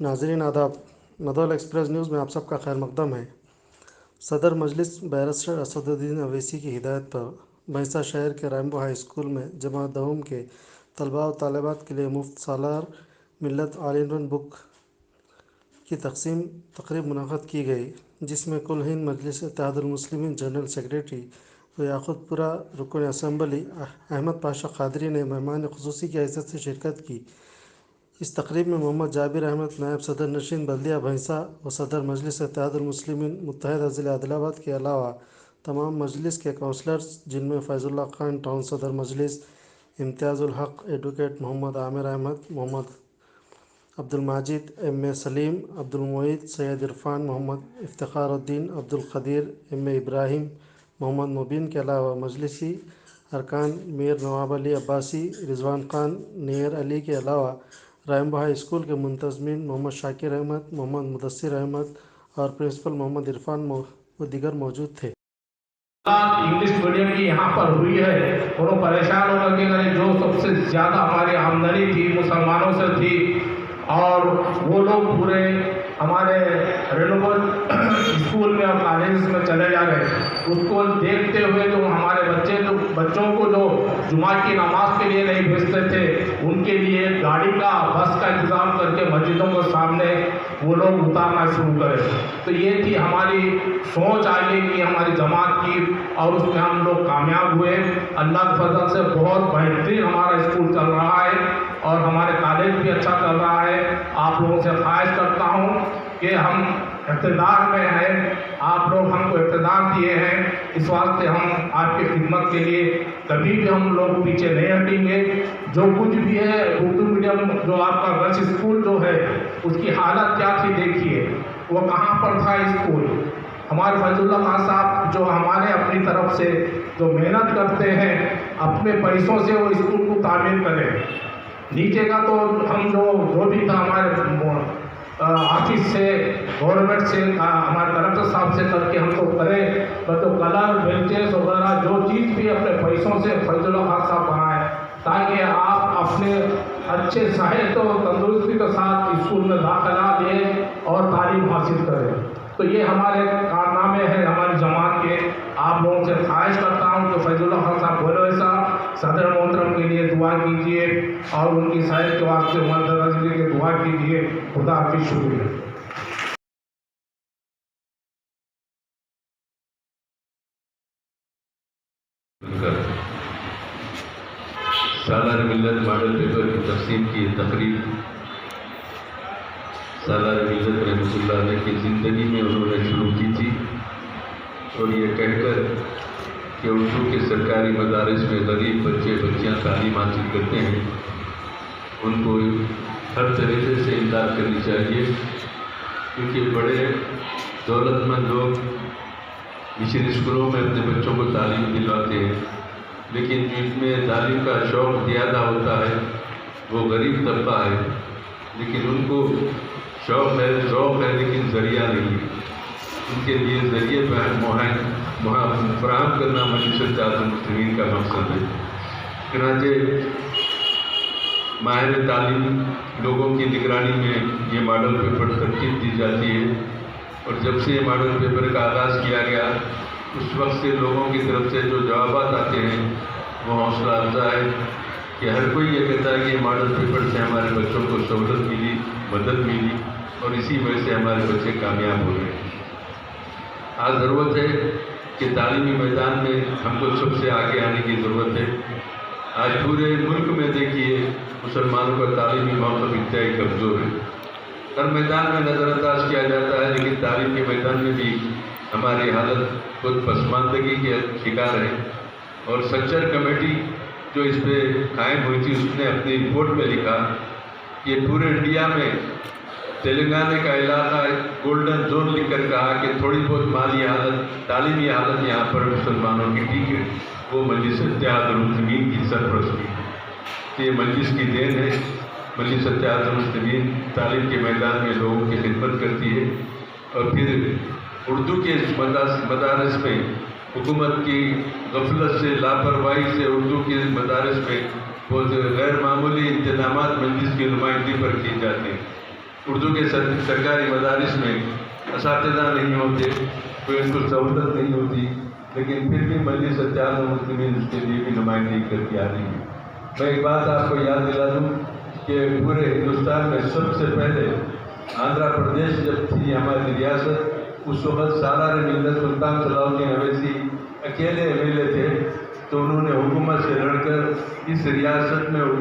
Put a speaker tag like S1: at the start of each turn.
S1: ناظرین آداب، ندول express news میں آپ سب کا خیر مقدم ہے۔ صدر مجلس بیرسٹر اسد الدین اویسی کی ہدایت پر بھینسہ شہر کے ریمبو ہائی اسکول میں جماعت دوم کے طلباء و طالبات کے لیے مفت سالار ملت آل ان ون بک کی تقریب منعقد کی گئی، جس میں کل ہند مجلس اتحاد المسلمین جنرل سیکریٹری و یاقوت پورہ رکن اسمبلی احمد پاشا قادری نے مہمان خصوصی کی حیثیت سے شرکت کی۔ اس تقریب میں محمد جابر احمد نائب صدر نشین بلدیہ بھینسہ و صدر مجلس اتحاد المسلمین متحدہ ضلع عادل آباد کے علاوہ تمام مجلس کے کونسلرز، جن میں فیض اللہ خان ٹاؤن صدر مجلس، امتیاز الحق ایڈوکیٹ، محمد عامر احمد، محمد عبدالماجد، ایم اے سلیم، عبدالمعید، سید عرفان، محمد افتخار الدین، عبدالقدیر، ایم اے ابراہیم، محمد مبین کے علاوہ مجلسی ارکان میر نواب علی عباسی، رضوان خان، نیر علی کے علاوہ ریمبو ہائی اسکول کے منتظمین محمد شاکر احمد، محمد مدثر احمد اور پرنسپل محمد عرفان و دیگر موجود تھے۔
S2: انگلش میڈیم کی یہاں پر ہوئی ہے اور وہ پریشان ہو کر کے جو سب سے زیادہ ہماری آمدنی تھی مسلمانوں سے تھی، اور وہ لوگ پورے ہمارے رینوول اسکول میں اور کالجز میں چلے جا رہے ہیں۔ اس کو دیکھتے ہوئے جو ہمارے بچوں کو جو جمعہ کی نماز کے لیے نہیں بھیجتے تھے، ان کے لیے گاڑی کا بس کا انتظام کر کے مسجدوں کے سامنے وہ لوگ اتارنا شروع کرے۔ تو یہ تھی ہماری سوچ آگے کی ہماری جماعت کی، اور اس میں ہم لوگ کامیاب ہوئے۔ اللہ کے فضل سے بہت بہترین ہمارا اسکول چل رہا ہے اور ہمارے کالج بھی اچھا چل رہا ہے۔ آپ لوگوں سے خواہش کرتا ہوں کہ ہم اقتدار میں ہیں، آپ لوگ ہم کو اقتدار دیے ہیں، اس واسطے ہم آپ کی خدمت کے لیے کبھی بھی ہم لوگ پیچھے نہیں ہٹیں گے۔ جو کچھ بھی ہے اردو میڈیم جو آپ کا رش اسکول جو ہے، اس کی حالت کیا تھی دیکھیے، وہ کہاں پر تھا اسکول۔ ہمارے فیض اللہ خان صاحب جو ہمارے اپنی طرف سے جو محنت کرتے ہیں، اپنے پیسوں سے وہ اسکول کو تعمیر کریں۔ نیچے کا تو ہم جو بھی تھا ہمارے آفس سے، گورنمنٹ سے، ہمارے کلکٹر صاحب سے کر کے ہم کو کرے، تو کلر بینچز وغیرہ جو چیز بھی اپنے پیسوں سے فیض اللہ خان صاحب بنائے، تاکہ آپ اپنے اچھے صحت و تندرستی کے ساتھ اسکول میں داخلہ لیں اور تعلیم حاصل کریں۔ تو یہ ہمارے کارنامے ہیں ہماری جماعت کے۔ آپ لوگوں سے خواہش کرتا ہوں کہ فیض اللہ خان صاحب بولے ویسا صدر محترم کے لیے دعا کیجیے اور ان کی صحت کے واسطے مدد کے دعا کیجیے۔ خدا حافظ، شکریہ۔
S3: سالار ملت ماڈل پیپر کی تقسیم کی تقریب سالار ملت رحمۃ اللہ علیہ کی زندگی میں انہوں نے شروع کی تھی، اور یہ کہہ کر کہ اردو کے سرکاری مدارس میں غریب بچیاں تعلیم حاصل کرتے ہیں، ان کو ہر طریقے سے امداد کرنی چاہیے، کیونکہ بڑے دولت مند لوگ مشن اسکولوں میں اپنے بچوں کو تعلیم دلواتے ہیں، لیکن جن میں تعلیم کا شوق زیادہ ہوتا ہے وہ غریب طبقہ ہے، لیکن ان کو شوق ہے، ذوق ہے، لیکن ذریعہ نہیں ہے۔ ان کے لیے ذریعے فراہم کرنا مجلس اتحاد المسلمین کا مقصد ہے۔ چنانچہ ماہر تعلیم لوگوں کی نگرانی میں یہ ماڈل پیپر ترتیب دی جاتی ہے، اور جب سے یہ ماڈل پیپر کا آغاز کیا گیا، اس وقت سے لوگوں کی طرف سے جو جوابات آتے ہیں وہ حوصلہ افزا ہے کہ ہر کوئی یہ کہتا ہے کہ ماڈل پیپر سے ہمارے بچوں کو سہولت ملی، مدد ملی، اور اسی وجہ سے ہمارے بچے کامیاب ہو گئے۔ آج ضرورت ہے کہ تعلیمی میدان میں ہم کو سب سے آگے آنے کی ضرورت ہے۔ آج پورے ملک میں دیکھیے مسلمانوں کا تعلیمی موقف انتہائی کمزور ہے، ہر میدان میں نظر انداز کیا جاتا ہے، لیکن تعلیم کے میدان میں بھی ہماری حالت خود پسماندگی کے شکار ہے۔ اور سچر کمیٹی جو اس پہ قائم ہوئی تھی، اس نے اپنی رپورٹ میں لکھا کہ پورے انڈیا میں تلنگانہ کا علاقہ گولڈن زون لکھ کر کہا کہ تھوڑی بہت مالی حالت، تعلیمی حالت یہاں پر مسلمانوں کی ٹھیک ہے، وہ مجلس اتحاد المسلمین کی سرپرستی ہے۔ یہ مجلس کی دین ہے۔ مجلس اتحاد المسلمین تعلیم کے میدان میں لوگوں کی خدمت کرتی ہے، اور پھر اردو کے مدارس میں حکومت کی غفلت سے، لاپرواہی سے اردو کے مدارس میں بہت غیر معمولی انتظامات مجلس کی نمائندگی پر کیے جاتے ہیں۔ اردو کے سرکاری مدارس میں اساتذہ نہیں ہوتے، کوئی ان کو سہولت نہیں ہوتی، لیکن پھر بھی مجلس اتحاد المسلمین اس کے لیے بھی نمائندگی کرتی آ رہی ہے۔ میں ایک بات آپ کو یاد دلا دوں کہ پورے ہندوستان میں سب سے پہلے آندھرا پردیش جب تھی ہماری ریاست، اس وقت سالار ملت سلطان صلاح الدین اویسی اکیلے ایم ایل اے تھے، تو انہوں نے حکومت سے لڑ کر اس ریاست میں اردو